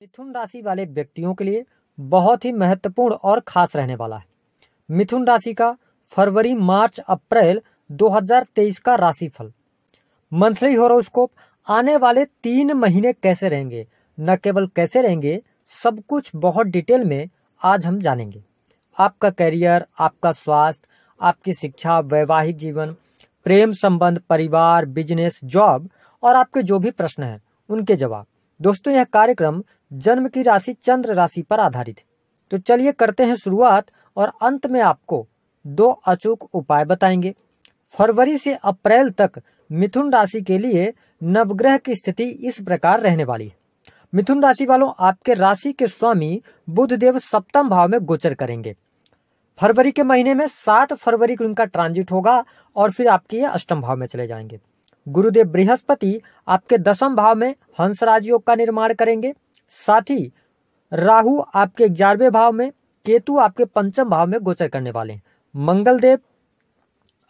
मिथुन राशि वाले व्यक्तियों के लिए बहुत ही महत्वपूर्ण और खास रहने वाला है। मिथुन राशि का फरवरी, मार्च, अप्रैल 2023 का राशिफल, मंथली हॉरोस्कोप, आने वाले 3 महीने कैसे रहेंगे, न केवल कैसे रहेंगे, सब कुछ बहुत डिटेल में आज हम जानेंगे। आपका करियर, आपका स्वास्थ्य, आपकी शिक्षा, वैवाहिक जीवन, प्रेम संबंध, परिवार, बिजनेस, जॉब और आपके जो भी प्रश्न हैं उनके जवाब। दोस्तों, यह कार्यक्रम जन्म की राशि चंद्र राशि पर आधारित है। तो चलिए करते हैं शुरुआत और अंत में आपको 2 अचूक उपाय बताएंगे। फरवरी से अप्रैल तक मिथुन राशि के लिए नवग्रह की स्थिति इस प्रकार रहने वाली है। मिथुन राशि वालों, आपके राशि के स्वामी बुध देव सप्तम भाव में गोचर करेंगे। फरवरी के महीने में 7 फरवरी को इनका ट्रांजिट होगा और फिर आपके ये अष्टम भाव में चले जाएंगे। गुरुदेव बृहस्पति आपके 10वें भाव में हंस राजयोग का निर्माण करेंगे। साथ ही राहु आपके 11वें भाव में, केतु आपके 5वें भाव में गोचर करने वाले हैं। मंगल देव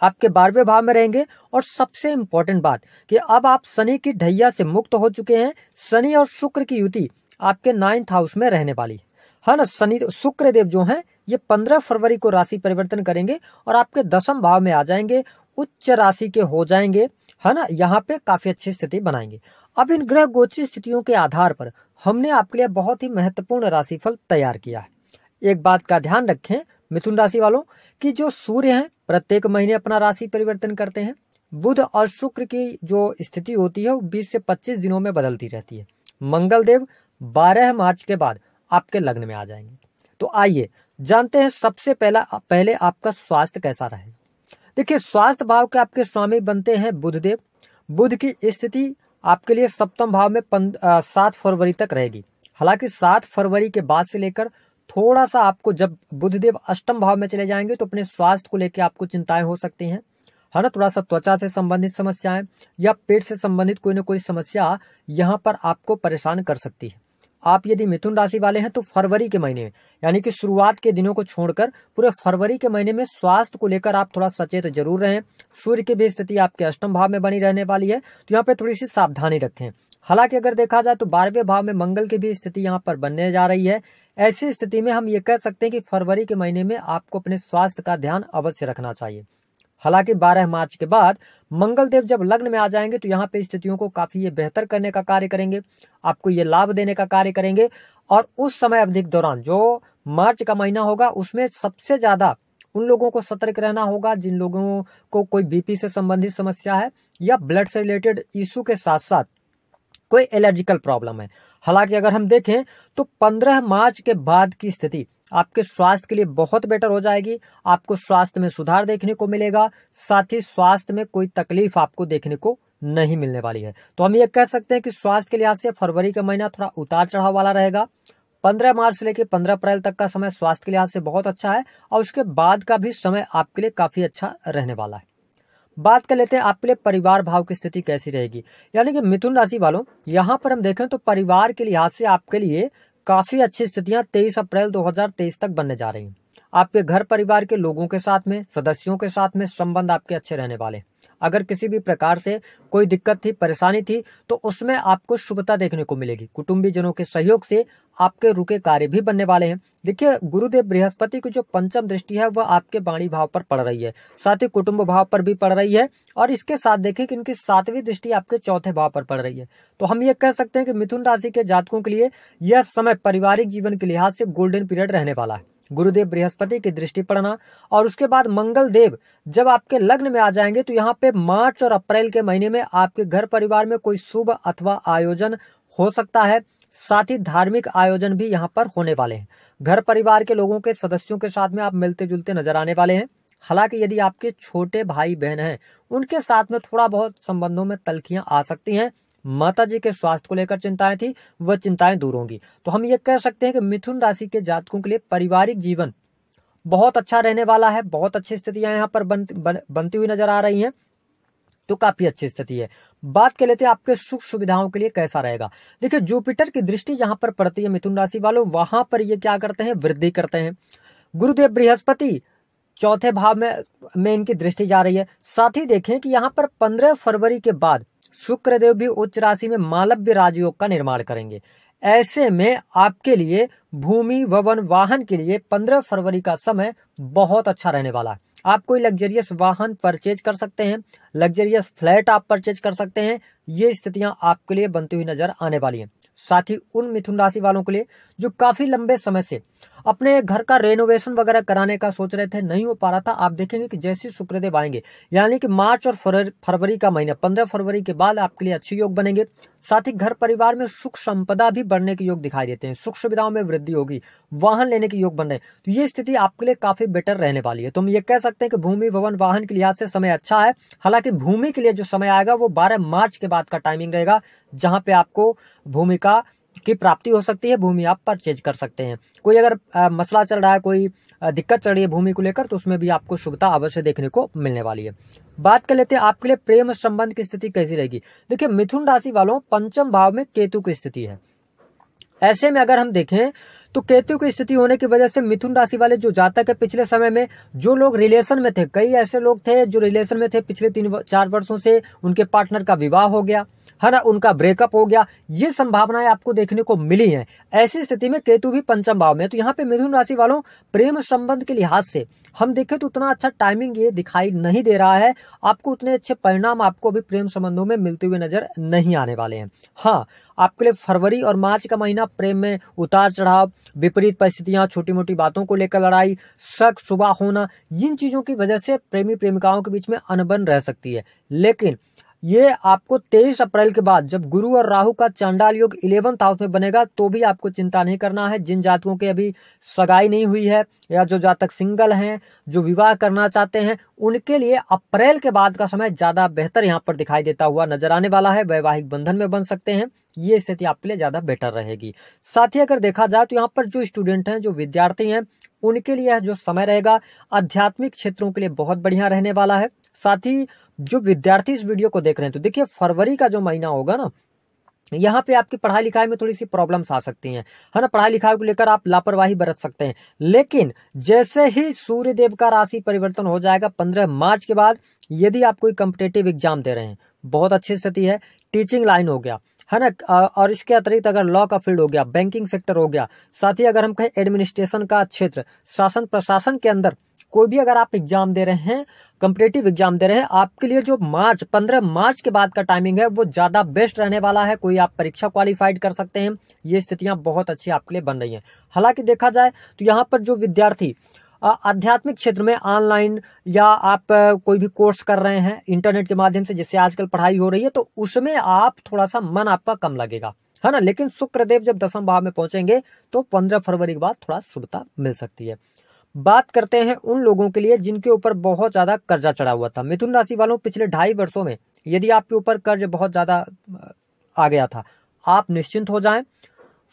आपके 12वें भाव में रहेंगे। और सबसे इंपॉर्टेंट बात कि अब आप शनि की ढैया से मुक्त हो चुके हैं। शनि और शुक्र की युति आपके 9th हाउस में रहने वाली है ना। शनि शुक्र देव जो हैं ये 15 फरवरी को राशि परिवर्तन करेंगे और आपके 10वें भाव में आ जाएंगे, उच्च राशि के हो जाएंगे, है ना। यहाँ पे काफी अच्छी स्थिति बनाएंगे। अब इन ग्रह गोचरी स्थितियों के आधार पर हमने आपके लिए बहुत ही महत्वपूर्ण राशिफल तैयार किया है। एक बात का ध्यान रखें मिथुन राशि वालों कि जो सूर्य हैं प्रत्येक महीने अपना राशि परिवर्तन करते हैं। बुध और शुक्र की जो स्थिति होती है वो 20 से 25 दिनों में बदलती रहती है। मंगल देव 12 मार्च के बाद आपके लग्न में आ जाएंगे। तो आइए जानते हैं सबसे पहले आपका स्वास्थ्य कैसा रहेगा। देखिए, स्वास्थ्य भाव के आपके स्वामी बनते हैं बुध देव। बुध की स्थिति आपके लिए सप्तम भाव में 7 फरवरी तक रहेगी। हालांकि 7 फरवरी के बाद से लेकर थोड़ा सा आपको, जब बुधदेव अष्टम भाव में चले जाएंगे तो अपने स्वास्थ्य को लेकर आपको चिंताएं हो सकती हैं, है ना। थोड़ा सा त्वचा से संबंधित समस्याएं या पेट से संबंधित कोई ना कोई समस्या यहाँ पर आपको परेशान कर सकती है। आप यदि मिथुन राशि वाले हैं तो फरवरी के महीने में, यानी कि शुरुआत के दिनों को छोड़कर पूरे फरवरी के महीने में स्वास्थ्य को लेकर आप थोड़ा सचेत जरूर रहें। सूर्य की भी स्थिति आपके अष्टम भाव में बनी रहने वाली है, तो यहाँ पे थोड़ी सी सावधानी रखें। हालांकि अगर देखा जाए तो 12वें भाव में मंगल की भी स्थिति यहाँ पर बनने जा रही है। ऐसी स्थिति में हम ये कह सकते हैं कि फरवरी के महीने में आपको अपने स्वास्थ्य का ध्यान अवश्य रखना चाहिए। हालांकि 12 मार्च के बाद मंगल देव जब लग्न में आ जाएंगे तो यहाँ पे स्थितियों को काफी ये बेहतर करने का कार्य करेंगे, आपको ये लाभ देने का कार्य करेंगे। और उस समय अवधि के दौरान जो मार्च का महीना होगा उसमें सबसे ज्यादा उन लोगों को सतर्क रहना होगा जिन लोगों को कोई बीपी से संबंधित समस्या है या ब्लड से रिलेटेड इशू के साथ साथ कोई एलर्जिकल प्रॉब्लम है। हालांकि अगर हम देखें तो 15 मार्च के बाद की स्थिति आपके स्वास्थ्य के लिए बहुत बेटर हो जाएगी। आपको स्वास्थ्य में सुधार देखने को मिलेगा, साथ ही स्वास्थ्य में कोई तकलीफ आपको देखने को नहीं मिलने वाली है। तो हम ये कह सकते हैं कि स्वास्थ्य के लिहाज से फरवरी का महीना थोड़ा उतार चढ़ाव वाला रहेगा। 15 मार्च से लेकर 15 अप्रैल तक का समय स्वास्थ्य के लिहाज से बहुत अच्छा है और उसके बाद का भी समय आपके लिए काफी अच्छा रहने वाला है। बात कर लेते हैं आपके लिए परिवार भाव की स्थिति कैसी रहेगी। यानी कि मिथुन राशि वालों, यहाँ पर हम देखें तो परिवार के लिहाज से आपके लिए काफी अच्छी स्थितियां 23 अप्रैल 2023 तक बनने जा रही हैं। आपके घर परिवार के लोगों के साथ में, सदस्यों के साथ में संबंध आपके अच्छे रहने वाले हैं। अगर किसी भी प्रकार से कोई दिक्कत थी, परेशानी थी, तो उसमें आपको शुभता देखने को मिलेगी। कुटुंबीजनों के सहयोग से आपके रुके कार्य भी बनने वाले हैं। देखिए, गुरुदेव बृहस्पति की जो पंचम दृष्टि है वह आपके वाणी भाव पर पड़ रही है, साथ ही कुटुंब भाव पर भी पड़ रही है और इसके साथ देखें कि इनकी 7वीं दृष्टि आपके 4थे भाव पर पड़ रही है। तो हम ये कह सकते हैं कि मिथुन राशि के जातकों के लिए यह समय पारिवारिक जीवन के लिहाज से गोल्डन पीरियड रहने वाला है। गुरुदेव बृहस्पति की दृष्टि पड़ना और उसके बाद मंगल देव जब आपके लग्न में आ जाएंगे तो यहाँ पे मार्च और अप्रैल के महीने में आपके घर परिवार में कोई शुभ अथवा आयोजन हो सकता है। साथ ही धार्मिक आयोजन भी यहाँ पर होने वाले हैं। घर परिवार के लोगों के सदस्यों के साथ में आप मिलते जुलते नजर आने वाले हैं। हालांकि यदि आपके छोटे भाई बहन हैं उनके साथ में थोड़ा बहुत संबंधों में तल्खियां आ सकती हैं। माता जी के स्वास्थ्य को लेकर चिंताएं थी, वह चिंताएं दूर होंगी। तो हम ये कह सकते हैं कि मिथुन राशि के जातकों के लिए पारिवारिक जीवन बहुत अच्छा रहने वाला है। बहुत अच्छी स्थितियां यहाँ पर बनती हुई नजर आ रही हैं, तो काफी अच्छी स्थिति है। बात कर लेते हैं आपके सुख सुविधाओं के लिए कैसा रहेगा। देखिए, जुपिटर की दृष्टि जहां पर पड़ती है मिथुन राशि वालों, वहां पर ये क्या करते हैं, वृद्धि करते हैं। गुरुदेव बृहस्पति 4थे भाव में इनकी दृष्टि जा रही है। साथ ही देखें कि यहाँ पर 15 फरवरी के बाद शुक्रदेव भी उच्च राशि में मालव्य राजयोग का निर्माण करेंगे। ऐसे में आपके लिए भूमि वन वाहन के लिए 15 फरवरी का समय बहुत अच्छा रहने वाला है। आप कोई लग्जरियस वाहन परचेज कर सकते हैं, लग्जरियस फ्लैट आप परचेज कर सकते हैं। ये स्थितियां आपके लिए बनती हुई नजर आने वाली हैं। साथ ही उन मिथुन राशि वालों के लिए जो काफी लंबे समय से अपने घर का रेनोवेशन वगैरह कराने का सोच रहे थे, नहीं हो पा रहा था, आप देखेंगे कि जैसे शुक्रदेव आएंगे, यानी कि मार्च और फरवरी का महीना 15 फरवरी के बाद आपके लिए अच्छे योग बनेंगे। साथ ही घर परिवार में सुख संपदा भी बढ़ने के योग दिखाई देते हैं, सुख सुविधाओं में वृद्धि होगी, वाहन लेने के योग बन रहे हैं। तो ये स्थिति आपके लिए काफी बेटर रहने वाली है। तो हम ये कह सकते हैं कि भूमि भवन वाहन के लिहाज से समय अच्छा है। हालांकि भूमि के लिए जो समय आएगा वो 12 मार्च के बाद का टाइमिंग रहेगा, जहां पे आपको भूमि की प्राप्ति हो सकती है, भूमि आप परचेज कर सकते हैं। कोई अगर मसला चल रहा है, कोई दिक्कत चल रही है भूमि को लेकर, तो उसमें भी आपको शुभता अवश्य देखने को मिलने वाली है। बात कर लेते हैं आपके लिए प्रेम संबंध की स्थिति कैसी रहेगी। देखिए, मिथुन राशि वालों, पंचम भाव में केतु की स्थिति है। ऐसे में अगर हम देखें तो केतु की स्थिति होने की वजह से मिथुन राशि वाले जो जातक है, पिछले समय में जो लोग रिलेशन में थे, कई ऐसे लोग थे जो रिलेशन में थे पिछले 3-4 वर्षों से, उनके पार्टनर का विवाह हो गया है ना, उनका ब्रेकअप हो गया, ये संभावनाएं आपको देखने को मिली हैं। ऐसी स्थिति में केतु भी पंचम भाव में, तो यहाँ पे मिथुन राशि वालों प्रेम संबंध के लिहाज से हम देखें तो उतना अच्छा टाइमिंग ये दिखाई नहीं दे रहा है। आपको उतने अच्छे परिणाम आपको अभी प्रेम संबंधों में मिलते हुए नजर नहीं आने वाले हैं। हाँ, आपके लिए फरवरी और मार्च का महीना प्रेम में उतार चढ़ाव, विपरीत परिस्थितियां, छोटी मोटी बातों को लेकर लड़ाई, शक शुबा होना, इन चीजों की वजह से प्रेमी प्रेमिकाओं के बीच में अनबन रह सकती है। लेकिन ये आपको 23 अप्रैल के बाद जब गुरु और राहु का चांडाल योग 11th हाउस में बनेगा, तो भी आपको चिंता नहीं करना है। जिन जातकों के अभी सगाई नहीं हुई है, या जो जातक सिंगल हैं, जो विवाह करना चाहते हैं, उनके लिए अप्रैल के बाद का समय ज्यादा बेहतर यहाँ पर दिखाई देता हुआ नजर आने वाला है। वैवाहिक बंधन में बन सकते हैं, ये स्थिति आपके लिए ज्यादा बेटर रहेगी। साथ ही अगर देखा जाए तो यहाँ पर जो स्टूडेंट हैं, जो विद्यार्थी हैं, उनके लिए जो समय रहेगा आध्यात्मिक क्षेत्रों के लिए बहुत बढ़िया रहने वाला है। साथ ही जो विद्यार्थी इस वीडियो को देख रहे हैं, तो देखिए फरवरी का जो महीना होगा ना, यहाँ पे आपकी पढ़ाई लिखाई में थोड़ी सी प्रॉब्लम्स आ सकती हैं, है ना, पढ़ाई लिखाई को लेकर आप लापरवाही बरत सकते हैं। लेकिन जैसे ही सूर्य देव का राशि परिवर्तन हो जाएगा 15 मार्च के बाद, यदि आप कोई कॉम्पिटेटिव एग्जाम दे रहे हैं, बहुत अच्छी स्थिति है। टीचिंग लाइन हो गया, है ना, और इसके अतिरिक्त अगर लॉ का फील्ड हो गया, बैंकिंग सेक्टर हो गया, साथ ही अगर हम कहें एडमिनिस्ट्रेशन का क्षेत्र, शासन प्रशासन के अंदर कोई भी अगर आप एग्जाम दे रहे हैं, कॉम्पिटेटिव एग्जाम दे रहे हैं, आपके लिए जो 15 मार्च के बाद का टाइमिंग है वो ज्यादा बेस्ट रहने वाला है। कोई आप परीक्षा क्वालिफाइड कर सकते हैं, ये स्थितियां बहुत अच्छी आपके लिए बन रही हैं। हालांकि देखा जाए तो यहाँ पर जो विद्यार्थी आध्यात्मिक क्षेत्र में ऑनलाइन या आप कोई भी कोर्स कर रहे हैं इंटरनेट के माध्यम से, जिससे आजकल पढ़ाई हो रही है, तो उसमें आप थोड़ा सा मन आपका कम लगेगा, है ना। लेकिन शुक्रदेव जब 10वें भाव में पहुंचेंगे तो 15 फरवरी के बाद थोड़ा शुभता मिल सकती है। बात करते हैं उन लोगों के लिए जिनके ऊपर बहुत ज्यादा कर्जा चढ़ा हुआ था। मिथुन राशि वालों, पिछले 2.5 वर्षों में यदि आपके ऊपर कर्ज बहुत ज्यादा आ गया था, आप निश्चिंत हो जाएं।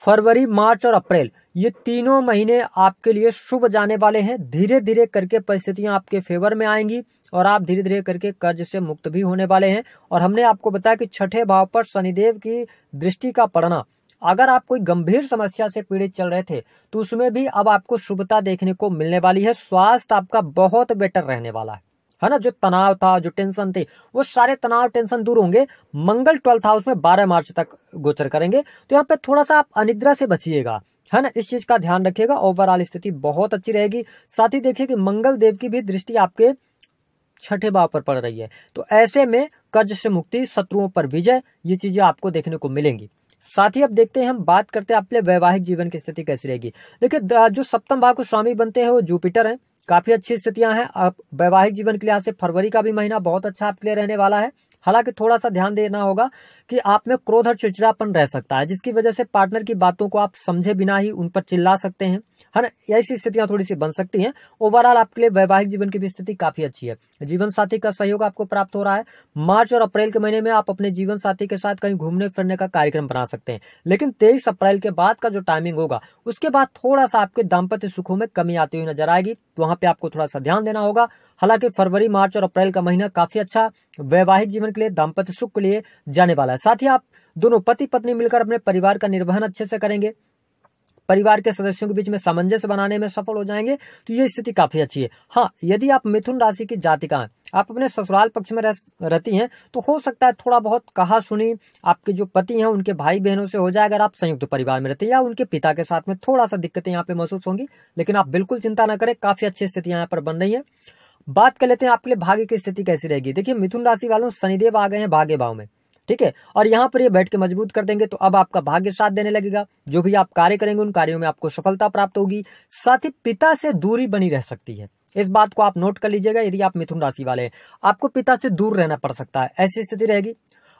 फरवरी, मार्च और अप्रैल, ये तीनों महीने आपके लिए शुभ जाने वाले हैं। धीरे धीरे करके परिस्थितियां आपके फेवर में आएंगी और आप धीरे धीरे करके कर्ज से मुक्त भी होने वाले हैं। और हमने आपको बताया कि 6ठे भाव पर शनिदेव की दृष्टि का पड़ना, अगर आप कोई गंभीर समस्या से पीड़ित चल रहे थे तो उसमें भी अब आपको शुभता देखने को मिलने वाली है। स्वास्थ्य आपका बहुत बेटर रहने वाला है ना। जो तनाव था, जो टेंशन थे, वो सारे तनाव टेंशन दूर होंगे। मंगल 12th हाउस में 12 मार्च तक गोचर करेंगे, तो यहाँ पे थोड़ा सा आप अनिद्रा से बचिएगा, है ना, इस चीज का ध्यान रखिएगा। ओवरऑल स्थिति बहुत अच्छी रहेगी। साथ ही देखिए कि मंगल देव की भी दृष्टि आपके 6ठे भाव पर पड़ रही है, तो ऐसे में कर्ज से मुक्ति, शत्रुओं पर विजय, ये चीजें आपको देखने को मिलेंगी। साथ ही अब देखते हैं, हम बात करते हैं आपके वैवाहिक जीवन की स्थिति कैसी रहेगी। देखिए, जो 7वें भाव को स्वामी बनते हैं वो जुपिटर है, काफी अच्छी स्थितियां हैं। अब वैवाहिक जीवन के लिहाज से फरवरी का भी महीना बहुत अच्छा आपके लिए रहने वाला है। हालांकि थोड़ा सा ध्यान देना होगा कि आप में क्रोध और चिड़चिड़ापन रह सकता है, जिसकी वजह से पार्टनर की बातों को आप समझे बिना ही उन पर चिल्ला सकते हैं, है ना। ऐसी स्थितियां थोड़ी सी बन सकती हैं। ओवरऑल आपके लिए वैवाहिक जीवन की भी स्थिति काफी अच्छी है। जीवन साथी का सहयोग आपको प्राप्त हो रहा है। मार्च और अप्रैल के महीने में आप अपने जीवन साथी के साथ कहीं घूमने फिरने का कार्यक्रम बना सकते हैं। लेकिन 23 अप्रैल के बाद का जो टाइमिंग होगा, उसके बाद थोड़ा सा आपके दाम्पत्य सुखों में कमी आती हुई नजर आएगी, तो वहां पे आपको थोड़ा सा ध्यान देना होगा। हालांकि फरवरी, मार्च और अप्रैल का महीना काफी अच्छा वैवाहिक जीवन के लिए, दाम्पत्य सुख के लिए जाने वाला है। साथ ही आप दोनों पति पत्नी मिलकर अपने परिवार का निर्वहन अच्छे से करेंगे। परिवार के सदस्यों के बीच में सामंजस्य बनाने में सफल हो जाएंगे, तो ये स्थिति काफी अच्छी है। हाँ, यदि आप मिथुन राशि की जातिका हैं, आप अपने ससुराल पक्ष में रहती हैं, तो हो सकता है थोड़ा बहुत कहा सुनी आपके जो पति हैं उनके भाई बहनों से हो जाए। अगर आप संयुक्त परिवार में रहते हैं या उनके पिता के साथ में थोड़ा सा दिक्कतें यहाँ पे महसूस होंगी, लेकिन आप बिल्कुल चिंता न करें, काफी अच्छी स्थितियां यहाँ पर बन रही है। बात कर लेते हैं आपके लिए भाग्य की स्थिति कैसी रहेगी। देखिए, मिथुन राशि वालों, शनिदेव आ गए हैं भाग्य भाव में, ठीक है, और यहाँ पर ये बैठ के मजबूत कर देंगे, तो अब आपका भाग्य साथ देने लगेगा। जो भी आप कार्य करेंगे उन कार्यों में आपको सफलता प्राप्त होगी। साथ ही पिता से दूरी बनी रह सकती है, इस बात को आप नोट कर लीजिएगा। यदि आप मिथुन राशि वाले हैं, आपको पिता से दूर रहना पड़ सकता है, ऐसी स्थिति रहेगी।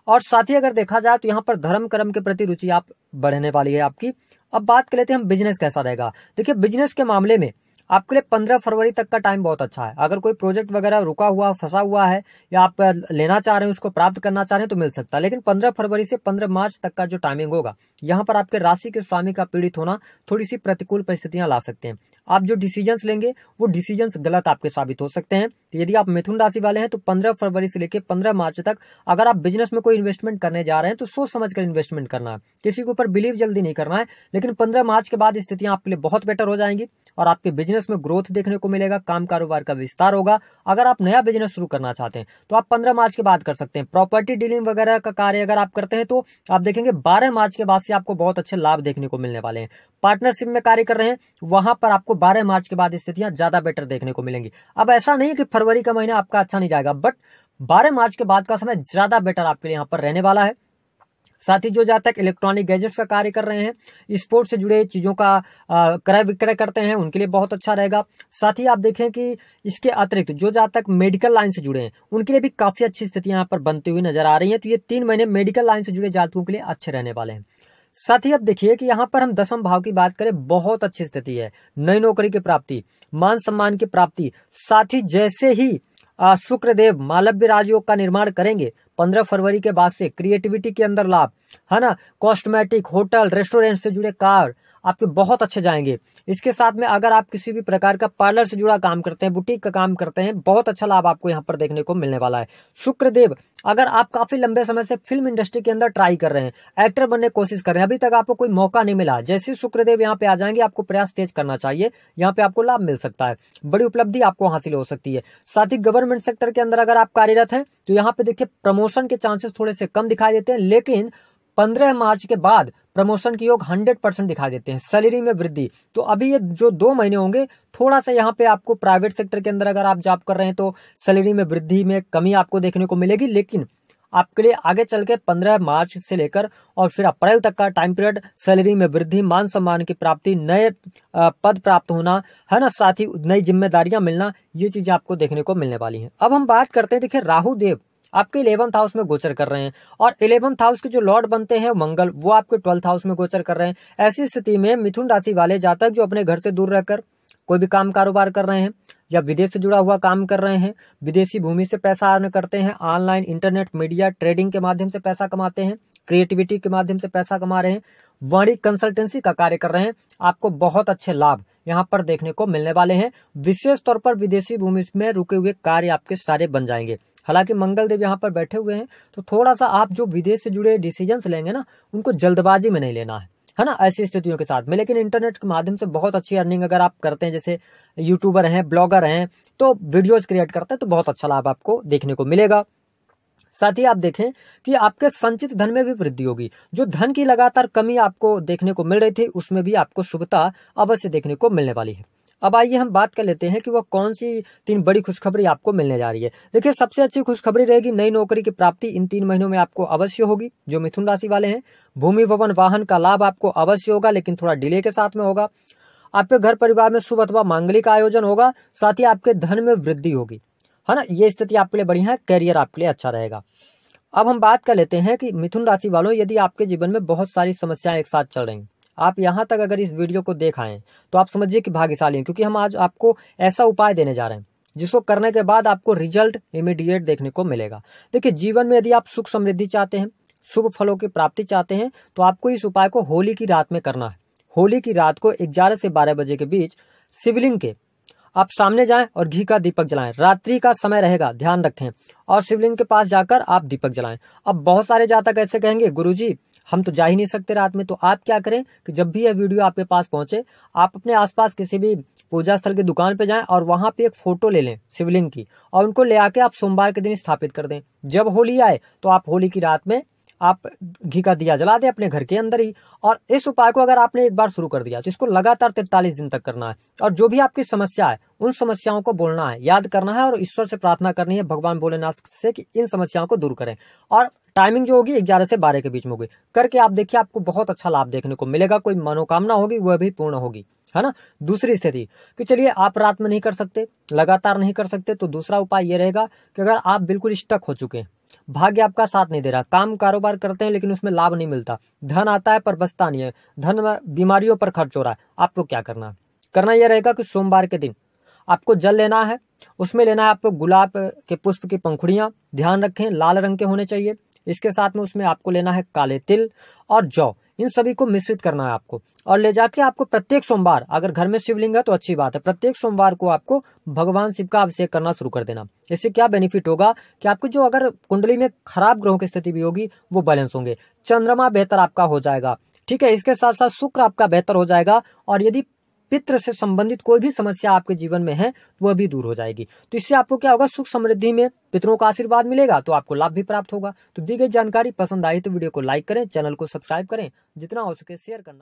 और साथ ही अगर देखा जाए तो यहाँ पर धर्म कर्म के प्रति रुचि आप बढ़ने वाली है आपकी। अब बात कर लेते हैं हम बिजनेस कैसा रहेगा। देखिए, बिजनेस के मामले में आपके लिए 15 फरवरी तक का टाइम बहुत अच्छा है। अगर कोई प्रोजेक्ट वगैरह रुका हुआ फंसा हुआ है या आप लेना चाह रहे हैं, उसको प्राप्त करना चाह रहे हैं, तो मिल सकता है। लेकिन 15 फरवरी से 15 मार्च तक का जो टाइमिंग होगा, यहाँ पर आपके राशि के स्वामी का पीड़ित होना थोड़ी सी प्रतिकूल परिस्थितियां ला सकते हैं। आप जो डिसीजंस लेंगे वो डिसीजंस गलत आपके साबित हो सकते हैं। तो यदि आप मिथुन राशि वाले हैं तो 15 फरवरी से लेकर 15 मार्च तक अगर आप बिजनेस में कोई इन्वेस्टमेंट करने जा रहे हैं तो सोच समझ कर इन्वेस्टमेंट करना है, किसी के ऊपर बिलीव जल्दी नहीं करना है। लेकिन 15 मार्च के बाद स्थितियां आपके लिए बहुत बेटर हो जाएंगी और आपके बिजनेस में ग्रोथ देखने को मिलेगा, काम कारोबार का विस्तार होगा। अगर आप नया बिजनेस शुरू करना चाहते हैं तो आप 15 मार्च के बाद कर सकते हैं। प्रॉपर्टी डीलिंग वगैरह का कार्य अगर आप करते हैं तो आप देखेंगे 12 मार्च के बाद से आपको बहुत अच्छे लाभ देखने को मिलने वाले हैं। पार्टनरशिप में कार्य कर रहे हैं, वहां पर आपको 12 मार्च के बाद स्थितियां ज्यादा बेटर देखने को मिलेंगी। अब ऐसा नहीं कि फरवरी का महीना आपका अच्छा नहीं जाएगा, बट 12 मार्च के बाद का समय ज्यादा बेटर आपके लिए यहाँ पर रहने वाला है। साथ ही जो जहाँ तक इलेक्ट्रॉनिक गैजेट्स का कार्य कर रहे हैं, स्पोर्ट्स से जुड़े चीजों का क्रय विक्रय करते हैं, उनके लिए बहुत अच्छा रहेगा। साथ ही आप देखें कि इसके अतिरिक्त जो जहाँ तक मेडिकल लाइन से जुड़े हैं, उनके लिए भी काफी अच्छी स्थितियां यहाँ पर बनती हुई नजर आ रही हैं। तो ये 3 महीने मेडिकल लाइन से जुड़े जातकों के लिए अच्छे रहने वाले हैं। साथ ही अब देखिए कि यहाँ पर हम 10वें भाव की बात करें, बहुत अच्छी स्थिति है। नई नौकरी की प्राप्ति, मान सम्मान की प्राप्ति। साथ ही जैसे ही शुक्रदेव मालव्य राजयोग का निर्माण करेंगे 15 फरवरी के बाद से क्रिएटिविटी के अंदर लाभ है ना, कॉस्मेटिक, होटल, रेस्टोरेंट से जुड़े कार्य आपके बहुत अच्छे जाएंगे। इसके साथ में अगर आप किसी भी प्रकार का पार्लर से जुड़ा काम करते हैं, बुटीक का काम करते हैं, बहुत अच्छा लाभ आपको यहाँ पर देखने को मिलने वाला है। शुक्रदेव, अगर आप काफी लंबे समय से फिल्म इंडस्ट्री के अंदर ट्राई कर रहे हैं, एक्टर बनने की कोशिश कर रहे हैं, अभी तक आपको कोई मौका नहीं मिला, जैसे शुक्रदेव यहाँ पे आ जाएंगे आपको प्रयास तेज करना चाहिए, यहाँ पे आपको लाभ मिल सकता है, बड़ी उपलब्धि आपको हासिल हो सकती है। साथ ही गवर्नमेंट सेक्टर के अंदर अगर आप कार्यरत हैं तो यहाँ पे देखिए प्रमोशन के चांसेस थोड़े से कम दिखाई देते हैं, लेकिन 15 मार्च के बाद प्रमोशन की योग 100% दिखाई देते हैं। सैलरी में वृद्धि, तो अभी ये जो 2 महीने होंगे थोड़ा सा यहाँ पे आपको प्राइवेट सेक्टर के अंदर अगर आप जॉब कर रहे हैं तो सैलरी में वृद्धि में कमी आपको देखने को मिलेगी। लेकिन आपके लिए आगे चल के 15 मार्च से लेकर और फिर अप्रैल तक का टाइम पीरियड सैलरी में वृद्धि, मान सम्मान की प्राप्ति, नए पद प्राप्त होना है ना, साथ ही नई जिम्मेदारियां मिलना, ये चीजें आपको देखने को मिलने वाली हैं। अब हम बात करते हैं, देखिए राहु देव आपके 11th हाउस में गोचर कर रहे हैं और 11th हाउस के जो लॉर्ड बनते हैं मंगल, वो आपके 12th हाउस में गोचर कर रहे हैं। ऐसी स्थिति में मिथुन राशि वाले जातक जो अपने घर से दूर रहकर कोई भी काम कारोबार कर रहे हैं या विदेश से जुड़ा हुआ काम कर रहे हैं, विदेशी भूमि से पैसा अर्न करते हैं, ऑनलाइन इंटरनेट मीडिया ट्रेडिंग के माध्यम से पैसा कमाते हैं, क्रिएटिविटी के माध्यम से पैसा कमा रहे हैं, वाणिज्य कंसल्टेंसी का कार्य कर रहे हैं, आपको बहुत अच्छे लाभ यहाँ पर देखने को मिलने वाले हैं। विशेष तौर पर विदेशी भूमि में रुके हुए कार्य आपके सारे बन जाएंगे। हालांकि मंगल देव यहाँ पर बैठे हुए हैं तो थोड़ा सा आप जो विदेश से जुड़े डिसीजंस लेंगे ना, उनको जल्दबाजी में नहीं लेना है ना, ऐसी स्थितियों के साथ में। लेकिन इंटरनेट के माध्यम से बहुत अच्छी अर्निंग अगर आप करते हैं, जैसे यूट्यूबर हैं, ब्लॉगर हैं, तो वीडियोज क्रिएट करते हैं, तो बहुत अच्छा लाभ आपको देखने को मिलेगा। साथ ही आप देखें कि आपके संचित धन में भी वृद्धि होगी। जो धन की लगातार कमी आपको देखने को मिल रही थी, उसमें भी आपको शुभता अवश्य देखने को मिलने वाली है। अब आइए हम बात कर लेते हैं कि वह कौन सी 3 बड़ी खुशखबरी आपको मिलने जा रही है। देखिए, सबसे अच्छी खुशखबरी रहेगी नई नौकरी की प्राप्ति इन 3 महीनों में आपको अवश्य होगी। जो मिथुन राशि वाले हैं, भूमि भवन वाहन का लाभ आपको अवश्य होगा, लेकिन थोड़ा डिले के साथ में होगा। आपके घर परिवार में शुभ अथवा मांगलिक आयोजन होगा, साथ ही आपके धन में वृद्धि होगी, है ना, ये स्थिति आपके लिए बढ़िया है। कैरियर आपके लिए अच्छा रहेगा। अब हम बात कर लेते हैं कि मिथुन राशि वालों, यदि आपके जीवन में बहुत सारी समस्याएं एक साथ चल रही हैं, आप यहाँ तक अगर इस वीडियो को देख आए तो आप समझिए कि भाग्यशाली हैं, क्योंकि हम आज आपको ऐसा उपाय देने जा रहे हैं जिसको करने के बाद आपको रिजल्ट इमीडिएट देखने को मिलेगा। देखिए, जीवन में यदि आप सुख समृद्धि चाहते हैं, शुभ फलों की प्राप्ति चाहते हैं, तो आपको इस उपाय को होली की रात में करना है। होली की रात को 11 से 12 बजे के बीच शिवलिंग के आप सामने जाएं और घी का दीपक जलाएं। रात्रि का समय रहेगा, ध्यान रखें, और शिवलिंग के पास जाकर आप दीपक जलाएं। अब बहुत सारे जातक ऐसे कहेंगे, गुरुजी हम तो जा ही नहीं सकते रात में। तो आप क्या करें कि जब भी यह वीडियो आपके पास पहुंचे, आप अपने आसपास किसी भी पूजा स्थल की दुकान पे जाएं और वहां पे एक फोटो ले लें शिवलिंग की, और उनको ले आके आप सोमवार के दिन स्थापित कर दें। जब होली आए तो आप होली की रात में आप घी का दिया जला दें अपने घर के अंदर ही। और इस उपाय को अगर आपने एक बार शुरू कर दिया तो इसको लगातार 43 दिन तक करना है। और जो भी आपकी समस्या है उन समस्याओं को बोलना है, याद करना है, और ईश्वर से प्रार्थना करनी है, भगवान भोलेनाथ से, कि इन समस्याओं को दूर करें। और टाइमिंग जो होगी 11 से 12 के बीच में होगी। करके आप देखिए, आपको बहुत अच्छा लाभ देखने को मिलेगा। कोई मनोकामना होगी वह भी पूर्ण होगी, है ना। दूसरी स्थिति कि चलिए आप रात में नहीं कर सकते, लगातार नहीं कर सकते, तो दूसरा उपाय ये रहेगा कि अगर आप बिल्कुल स्टक हो चुके हैं, भाग्य आपका साथ नहीं दे रहा, काम कारोबार करते हैं लेकिन उसमें लाभ नहीं मिलता, धन आता है पर बचता नहीं है, धन बीमारियों पर खर्च हो रहा है, आपको क्या करना यह रहेगा कि सोमवार के दिन आपको जल लेना है। उसमें लेना है आपको गुलाब के पुष्प की पंखुड़ियां, ध्यान रखें लाल रंग के होने चाहिए। इसके साथ में उसमें आपको लेना है काले तिल और जौ, इन सभी को मिश्रित करना है आपको, और ले जाके आपको प्रत्येक सोमवार, अगर घर में शिवलिंग है तो अच्छी बात है, प्रत्येक सोमवार को आपको भगवान शिव का अभिषेक करना शुरू कर देना। इससे क्या बेनिफिट होगा कि आपको जो अगर कुंडली में खराब ग्रहों की स्थिति भी होगी वो बैलेंस होंगे, चंद्रमा बेहतर आपका हो जाएगा, ठीक है। इसके साथ साथ शुक्र आपका बेहतर हो जाएगा, और यदि पितृ से संबंधित कोई भी समस्या आपके जीवन में है वह भी दूर हो जाएगी। तो इससे आपको क्या होगा, सुख समृद्धि में पितरों का आशीर्वाद मिलेगा, तो आपको लाभ भी प्राप्त होगा। तो दी गई जानकारी पसंद आई तो वीडियो को लाइक करें, चैनल को सब्सक्राइब करें, जितना हो सके शेयर करना।